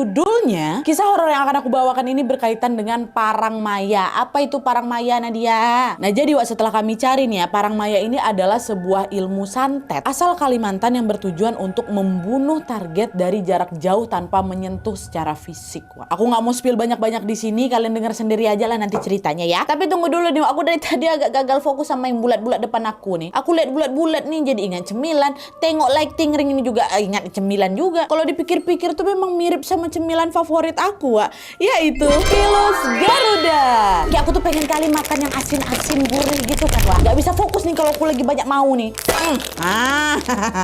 Judulnya, kisah horor yang akan aku bawakan ini berkaitan dengan Parang Maya. Apa itu Parang Maya, Nadia? Nah, jadi setelah kami cari nih ya, Parang Maya ini adalah sebuah ilmu santet asal Kalimantan yang bertujuan untuk membunuh target dari jarak jauh tanpa menyentuh secara fisik. Wah, aku nggak mau spill banyak-banyak di sini, kalian dengar sendiri aja lah nanti ceritanya ya. Tapi tunggu dulu nih, aku dari tadi agak gagal fokus sama yang bulat-bulat depan aku nih. Aku lihat bulat-bulat nih jadi ingat cemilan, tengok lighting ring ini juga ingat cemilan juga. Kalau dipikir-pikir tuh memang mirip sama cemilan favorit aku, Wak. Yaitu Pilus Garuda. Kayak aku tuh pengen kali makan yang asin-asin gurih gitu kan, Wak. Gak bisa fokus nih kalau aku lagi banyak mau nih.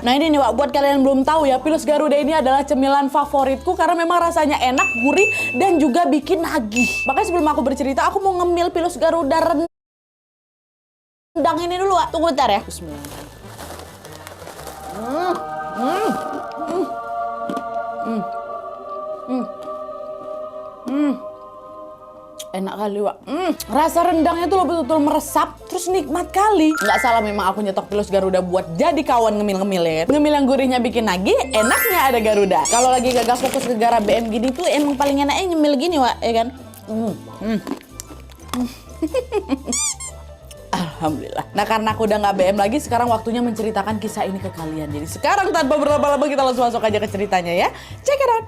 Nah ini nih, Wak, buat kalian yang belum tahu ya, Pilus Garuda ini adalah cemilan favoritku karena memang rasanya enak, gurih, dan juga bikin nagih. Makanya sebelum aku bercerita, aku mau ngemil Pilus Garuda rendang ini dulu, Wak. Tunggu bentar ya. Bismillah. Enak kali, Wak. Rasa rendangnya tuh betul-betul meresap, terus nikmat kali. Nggak salah memang aku nyetok Pilus Garuda buat jadi kawan ngemil-ngemil ya. Ngemil yang gurihnya bikin nagih, enaknya ada Garuda. Kalau lagi gagal fokus ke gara BM gini tuh emang paling enaknya nyemil gini, Wak, ya kan? Alhamdulillah. Nah, karena aku udah nggak BM lagi, sekarang waktunya menceritakan kisah ini ke kalian. Jadi sekarang tanpa berlama-lama kita langsung masuk aja ke ceritanya ya. Check it out.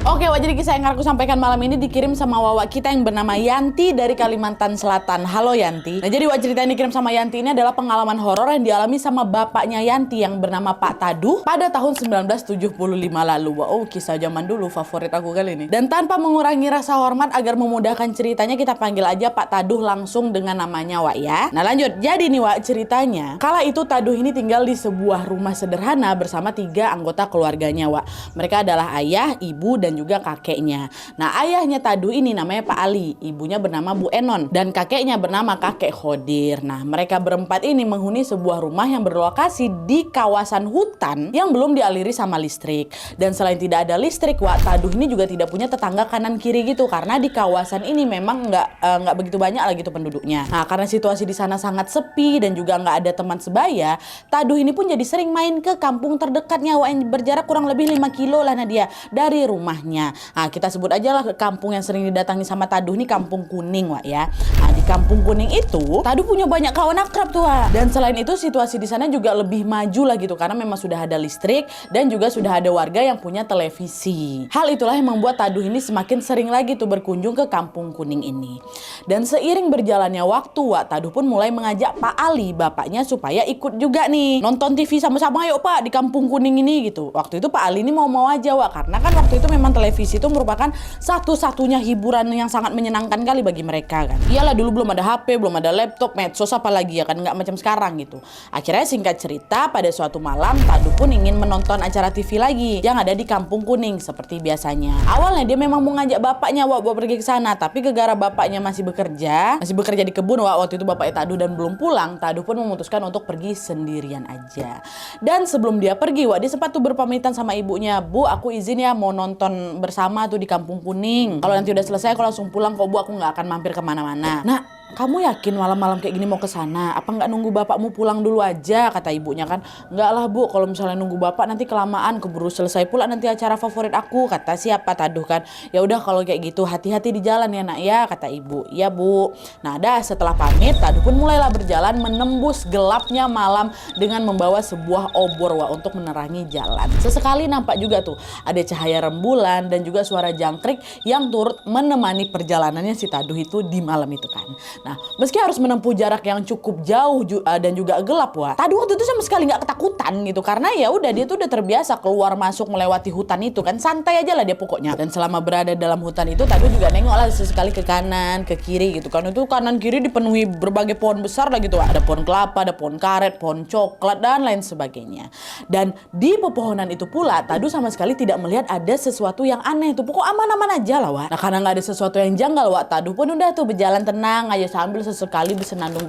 Oke, Wak, jadi kisah yang aku sampaikan malam ini dikirim sama Wawa kita yang bernama Yanti dari Kalimantan Selatan. Halo Yanti. Nah, jadi Wak, cerita yang dikirim sama Yanti ini adalah pengalaman horor yang dialami sama bapaknya Yanti yang bernama Pak Taduh pada tahun 1975 lalu. Wow, kisah zaman dulu favorit aku kali ini. Dan tanpa mengurangi rasa hormat agar memudahkan ceritanya, kita panggil aja Pak Taduh langsung dengan namanya, Wak, ya. Nah, lanjut. Jadi nih, Wak, ceritanya. Kala itu Taduh ini tinggal di sebuah rumah sederhana bersama 3 anggota keluarganya, Wak. Mereka adalah ayah, ibu, dan juga kakeknya. Nah, ayahnya Taduh ini namanya Pak Ali, ibunya bernama Bu Enon, dan kakeknya bernama Kakek Khodir. Nah, mereka berempat ini menghuni sebuah rumah yang berlokasi di kawasan hutan yang belum dialiri sama listrik. Dan selain tidak ada listrik, Wak, Taduh ini juga tidak punya tetangga kanan kiri gitu, karena di kawasan ini memang nggak begitu banyak lagi tuh penduduknya. Nah, karena situasi di sana sangat sepi dan juga nggak ada teman sebaya, Taduh ini pun jadi sering main ke kampung terdekatnya, Wak, yang berjarak kurang lebih 5 kilo lah Nadia dari rumahnya. Nah, kita sebut aja lah kampung yang sering didatangi sama Taduh nih Kampung Kuning, Wak, ya. Nah, di Kampung Kuning itu Taduh punya banyak kawan akrab tuh, Wak. Dan selain itu situasi di sana juga lebih maju lah gitu karena memang sudah ada listrik dan juga sudah ada warga yang punya televisi. Hal itulah yang membuat Taduh ini semakin sering lagi tuh berkunjung ke Kampung Kuning ini. Dan seiring berjalannya waktu, Wak, Taduh pun mulai mengajak Pak Ali, bapaknya, supaya ikut juga nih nonton TV sama-sama, ayo Pak, di Kampung Kuning ini gitu. Waktu itu Pak Ali ini mau-mau aja, Wak, karena kan waktu itu memang televisi itu merupakan satu-satunya hiburan yang sangat menyenangkan kali bagi mereka kan. Iyalah, dulu belum ada HP, belum ada laptop, medsos apalagi ya kan, nggak macam sekarang gitu. Akhirnya singkat cerita, pada suatu malam Taduh pun ingin menonton acara TV lagi yang ada di Kampung Kuning seperti biasanya. Awalnya dia memang mau ngajak bapaknya, Wak, buat pergi ke sana, tapi gara bapaknya masih bekerja di kebun, Wak, waktu itu bapaknya Taduh, dan belum pulang. Taduh pun memutuskan untuk pergi sendirian aja. Dan sebelum dia pergi, Wak, dia sempat tuh berpamitan sama ibunya, Bu, aku izin ya mau nonton bersama tuh di Kampung Kuning. Kalau nanti udah selesai aku langsung pulang kok, Bu, aku nggak akan mampir kemana-mana. Nah, kamu yakin malam-malam kayak gini mau ke sana? Apa nggak nunggu bapakmu pulang dulu aja? Kata ibunya kan. Nggak lah, Bu, kalau misalnya nunggu bapak nanti kelamaan, keburu selesai pula nanti acara favorit aku. Kata siapa? Taduh kan. Ya udah kalau kayak gitu hati-hati di jalan ya nak ya, kata ibu. Iya, Bu. Nah, dah setelah pamit, Taduh pun mulailah berjalan menembus gelapnya malam dengan membawa sebuah obor, Wak, untuk menerangi jalan. Sesekali nampak juga tuh ada cahaya rembulan dan juga suara jangkrik yang turut menemani perjalanannya si Taduh itu di malam itu kan. Nah, meski harus menempuh jarak yang cukup jauh dan juga gelap, Wak, Taduh waktu itu sama sekali nggak ketakutan gitu, karena ya udah dia tuh udah terbiasa keluar masuk melewati hutan itu kan, santai aja lah dia pokoknya. Dan selama berada dalam hutan itu, Taduh juga nengok lah sesekali ke kanan, ke kiri gitu kan. Itu kanan kiri dipenuhi berbagai pohon besar lah gitu, Wak. Ada pohon kelapa, ada pohon karet, pohon coklat dan lain sebagainya. Dan di pepohonan itu pula Taduh sama sekali tidak melihat ada sesuatu yang aneh tuh, pokok aman-aman aja lah, Wak. Nah, karena nggak ada sesuatu yang janggal, Wak, Taduh pun udah tuh berjalan tenang aja sambil sesekali bersenandung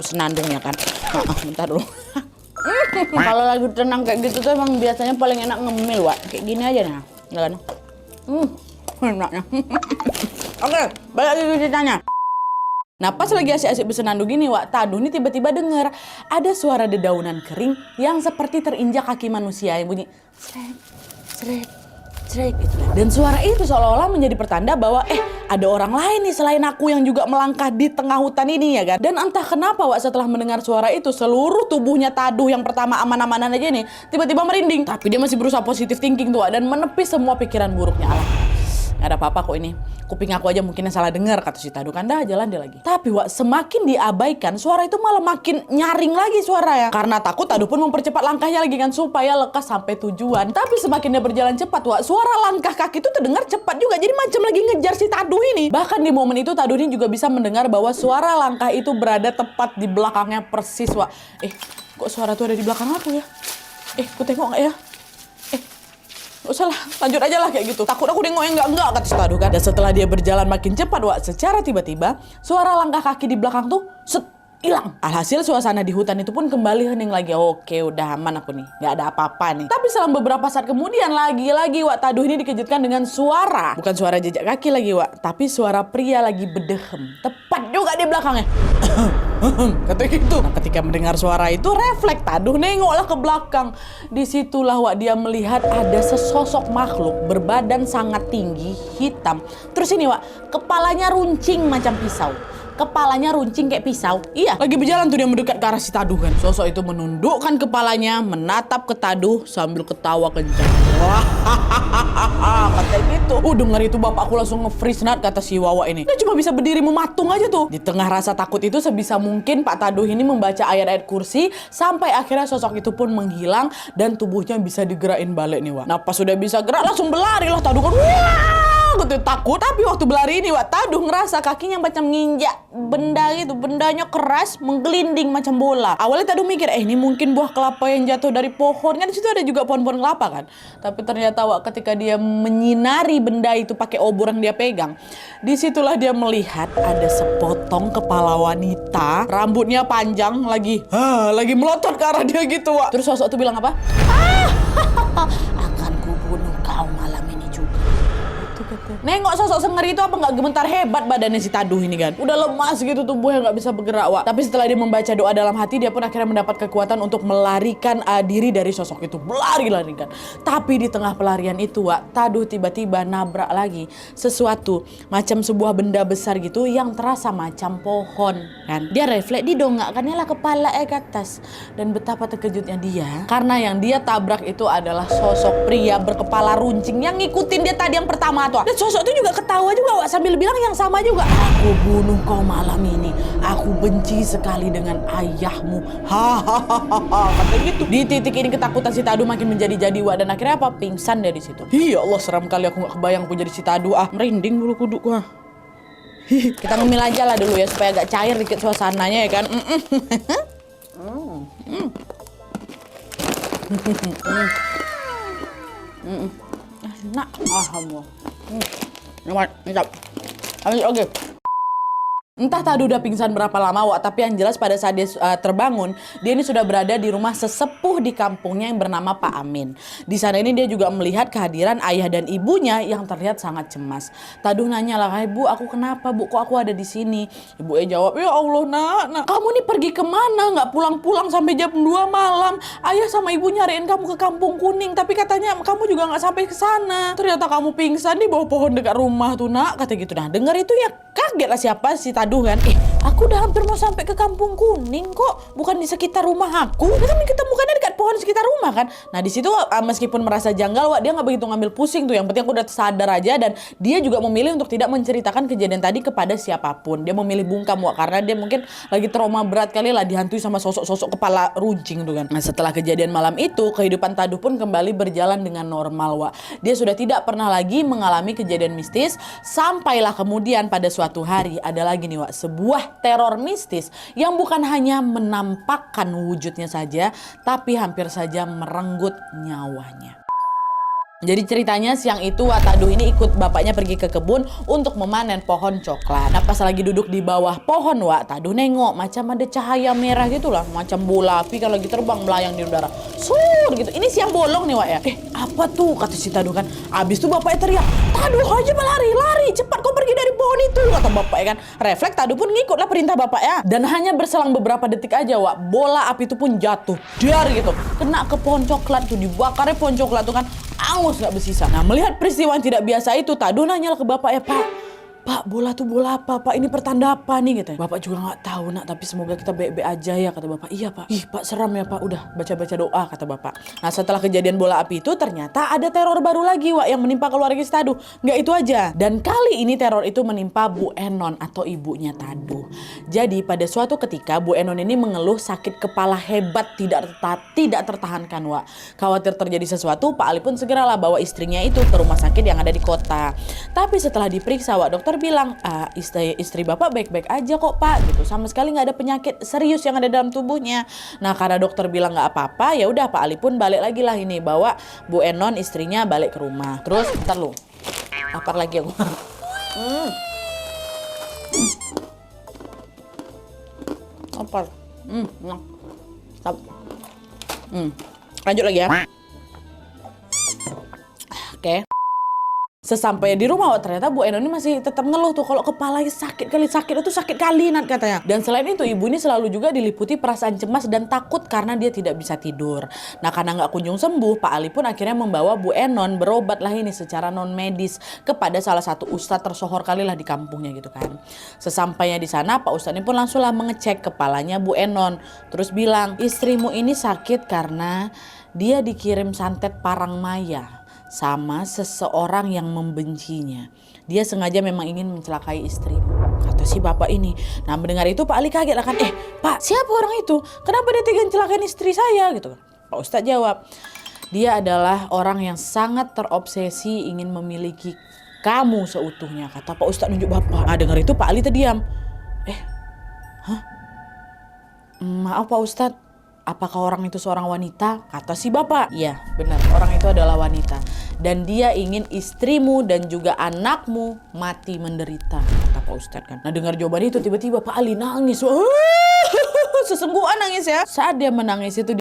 ya kan. Bentar dulu. Kalau lagi tenang kayak gitu tuh emang biasanya paling enak ngemil, Wak. Kayak gini aja nah. Ya kan? Enaknya. Oke, balik lagi ceritanya. Nah pas lagi asik-asik bersenandung gini Wak, Taduh ini tiba-tiba dengar ada suara dedaunan kering yang seperti terinjak kaki manusia yang bunyi srek, srek, srek gitu. Dan suara itu seolah-olah menjadi pertanda bahwa ada orang lain nih selain aku yang juga melangkah di tengah hutan ini ya kan. Dan entah kenapa Wak setelah mendengar suara itu seluruh tubuhnya Taduh yang pertama aman-amanan aja nih tiba-tiba merinding. Tapi dia masih berusaha positive thinking tuh Wak, dan menepis semua pikiran buruknya. Alah, gak ada apa-apa kok ini. Kuping aku aja mungkin yang salah dengar, kata si Taduh kan. Dah jalan dia lagi. Tapi Wak, semakin diabaikan, suara itu malah makin nyaring lagi suaranya. Karena takut, Taduh pun mempercepat langkahnya lagi kan supaya lekas sampai tujuan. Tapi semakin dia berjalan cepat Wak, suara langkah kaki itu terdengar cepat juga. Jadi macam lagi ngejar si Taduh ini. Bahkan di momen itu Taduh ini juga bisa mendengar bahwa suara langkah itu berada tepat di belakangnya persis Wak. Kok suara itu ada di belakang aku ya? Ku tengok gak ya? Gak usah lah, lanjut aja lah kayak gitu. Takut aku nengok yang enggak, kata si Taduh kan. Dan setelah dia berjalan makin cepat Wak, secara tiba-tiba suara langkah kaki di belakang tuh hilang. Alhasil suasana di hutan itu pun kembali hening lagi. Oke, udah aman aku nih, gak ada apa-apa nih. Tapi selang beberapa saat kemudian lagi-lagi Wak, Taduh ini dikejutkan dengan suara. Bukan suara jejak kaki lagi Wak, tapi suara pria lagi bedehem. Tepat juga di belakangnya. Kata gitu. Nah, ketika mendengar suara itu refleks Taduh nengoklah ke belakang. Disitulah Wak dia melihat ada sesosok makhluk berbadan sangat tinggi, hitam. Terus ini Wak, kepalanya runcing macam pisau. Kepalanya runcing kayak pisau. Iya, lagi berjalan tuh dia mendekat ke arah si Taduh kan. Sosok itu menundukkan kepalanya, menatap ke Taduh sambil ketawa kencang. Wah, kata gitu. Dengar itu bapakku langsung nge-freeze nat, kata si Wawa ini. Dia cuma bisa berdiri mematung aja tuh. Di tengah rasa takut itu sebisa mungkin Pak Taduh ini membaca ayat-ayat kursi sampai akhirnya sosok itu pun menghilang dan tubuhnya bisa digerakin balik nih Wak. Nah pas sudah bisa gerak langsung berlari lah Taduh kan. Wah, gitu takut. Tapi waktu berlari ini Wak, Taduh ngerasa kakinya macam nginjak benda gitu. Bendanya keras, menggelinding macam bola. Awalnya Taduh mikir, ini mungkin buah kelapa yang jatuh dari pohon. Kan di situ ada juga pohon-pohon kelapa kan. Tapi ternyata Wak, ketika dia menyinari benda itu pakai obor yang dia pegang, disitulah dia melihat ada sepotong kepala wanita, rambutnya panjang, lagi melotot ke arah dia gitu Wak. Terus sosok itu bilang apa? Akan kubunuh kau malam ini juga. Nengok sosok sengeri itu apa nggak gemetar hebat badannya si Taduh ini kan. Udah lemas gitu tubuhnya, nggak bisa bergerak Wak. Tapi setelah dia membaca doa dalam hati, dia pun akhirnya mendapat kekuatan untuk melarikan diri dari sosok itu. Berlari kan. Tapi di tengah pelarian itu Wak, Taduh tiba-tiba nabrak lagi sesuatu macam sebuah benda besar gitu yang terasa macam pohon kan. Dia refleks, didongakkannya lah kepala ke atas. Dan betapa terkejutnya dia karena yang dia tabrak itu adalah sosok pria berkepala runcing yang ngikutin dia tadi yang pertama tuh. Dan sosok itu juga ketawa juga Wak, sambil bilang yang sama juga. Aku bunuh kau malam ini. Aku benci sekali dengan ayahmu. Hahaha, kata gitu. Di titik ini ketakutan si Taduh makin menjadi-jadi Wak, dan akhirnya apa? Pingsan dia di situ. Ya Allah, seram kali, aku nggak kebayang aku jadi si Taduh. Merinding dulu kudukku. Kita ngemil aja lah dulu ya supaya agak cair dikit suasananya ya kan. Nak, alhamdulillah. Mantap. Oke. Entah Taduh udah pingsan berapa lama Wak, tapi yang jelas pada saat dia terbangun, dia ini sudah berada di rumah sesepuh di kampungnya yang bernama Pak Amin. Di sana ini dia juga melihat kehadiran ayah dan ibunya yang terlihat sangat cemas. Taduh nanya lah, "Bu, aku kenapa Bu? Kok aku ada di sini?" Ibu jawab, "Ya Allah nak, kamu nih pergi kemana? Nggak pulang-pulang sampai jam 2 malam. Ayah sama ibu nyariin kamu ke Kampung Kuning, tapi katanya kamu juga nggak sampai ke sana. Ternyata kamu pingsan di bawah pohon dekat rumah tuh nak," kata gitu. Nah dengar itu ya kaget lah siapa si Taduh kan. Aku udah hampir mau sampai ke Kampung Kuning kok, bukan di sekitar rumah aku. Kita ketemukannya dekat pohon sekitar rumah kan. Nah di situ meskipun merasa janggal Wak, dia nggak begitu ngambil pusing tuh. Yang penting aku udah sadar aja, dan dia juga memilih untuk tidak menceritakan kejadian tadi kepada siapapun. Dia memilih bungkam Wak, karena dia mungkin lagi trauma berat kali lah dihantui sama sosok-sosok kepala runcing tuh kan. Nah setelah kejadian malam itu, kehidupan Taduh pun kembali berjalan dengan normal Wak. Dia sudah tidak pernah lagi mengalami kejadian mistis, sampailah kemudian pada suatu hari ada lagi nih Wak, sebuah teror mistis yang bukan hanya menampakkan wujudnya saja, tapi hampir saja merenggut nyawanya. Jadi ceritanya siang itu Wak, Taduh ini ikut bapaknya pergi ke kebun untuk memanen pohon coklat. Nah pas lagi duduk di bawah pohon Wak, Taduh nengok macam ada cahaya merah gitu lah, macam bola api kalau lagi terbang melayang di udara. Sur gitu. Ini siang bolong nih Wak ya. Apa tuh? Kata si Taduh kan. Abis itu bapaknya teriak, "Taduh aja lari, cepat kau pergi dari pohon pohon itu, kata bapak ya kan. Refleks Tadu pun ngikutlah perintah bapak ya. Dan hanya berselang beberapa detik aja, Wak, bola api itu pun jatuh. Dar gitu. Kena ke pohon coklat tuh, dibakarnya pohon coklat tuh kan. Angus gak bersisa. Nah, melihat peristiwa yang tidak biasa itu, Tadu nanya ke bapak ya, Pak, bola tuh bola apa, Pak? Ini pertanda apa nih, gitu. Bapak juga nggak tahu, nak. Tapi semoga kita baik-baik aja ya, kata bapak. Iya, Pak. Ih, Pak, seram ya, Pak. Udah, baca-baca doa, kata bapak. Nah, setelah kejadian bola api itu, ternyata ada teror baru lagi, Wak, yang menimpa keluarga si Tadu. Nggak itu aja. Dan kali ini teror itu menimpa Bu Enon atau ibunya Tadu. Jadi, pada suatu ketika, Bu Enon ini mengeluh sakit kepala hebat, tidak tertahankan, Wak. Khawatir terjadi sesuatu, Pak Ali pun segeralah bawa istrinya itu ke rumah sakit yang ada di kota. Tapi setelah diperiksa, Wak, dokter bilang, istri bapak baik-baik aja kok, Pak, gitu. Sama sekali nggak ada penyakit serius yang ada dalam tubuhnya. Nah, karena dokter bilang nggak apa-apa, ya udah Pak Ali pun balik lagi lah ini, bawa Bu Enon istrinya balik ke rumah. Terus ntar lu lapar lagi aku. Lapar. Stop. Lanjut lagi ya. Oke. Sesampainya di rumah, ternyata Bu Enon ini masih tetap ngeluh tuh kalau kepalanya sakit kali Nat, katanya. Dan selain itu, ibu ini selalu juga diliputi perasaan cemas dan takut karena dia tidak bisa tidur. Nah, karena nggak kunjung sembuh, Pak Ali pun akhirnya membawa Bu Enon berobat lah ini secara non medis kepada salah satu ustadz tersohor kali lah di kampungnya gitu kan. Sesampainya di sana, Pak Ustadz ini pun langsunglah mengecek kepalanya Bu Enon. Terus bilang, istrimu ini sakit karena dia dikirim santet parang maya sama seseorang yang membencinya. Dia sengaja memang ingin mencelakai istrimu, kata si bapak ini. Nah, mendengar itu Pak Ali kaget lah kan. Pak, siapa orang itu? Kenapa dia tega celakain istri saya gitu? Pak Ustadz jawab, dia adalah orang yang sangat terobsesi ingin memiliki kamu seutuhnya, kata Pak Ustadz nunjuk bapak. Nah, dengar itu Pak Ali terdiam. Maaf Pak Ustadz, apakah orang itu seorang wanita? Kata si bapak. Iya, benar. Orang itu adalah wanita. Dan dia ingin istrimu dan juga anakmu mati menderita, kata Pak Ustadz kan. Nah, dengar jawaban itu tiba-tiba Pak Ali nangis. Sesenggukan nangis ya. Saat dia menangis itu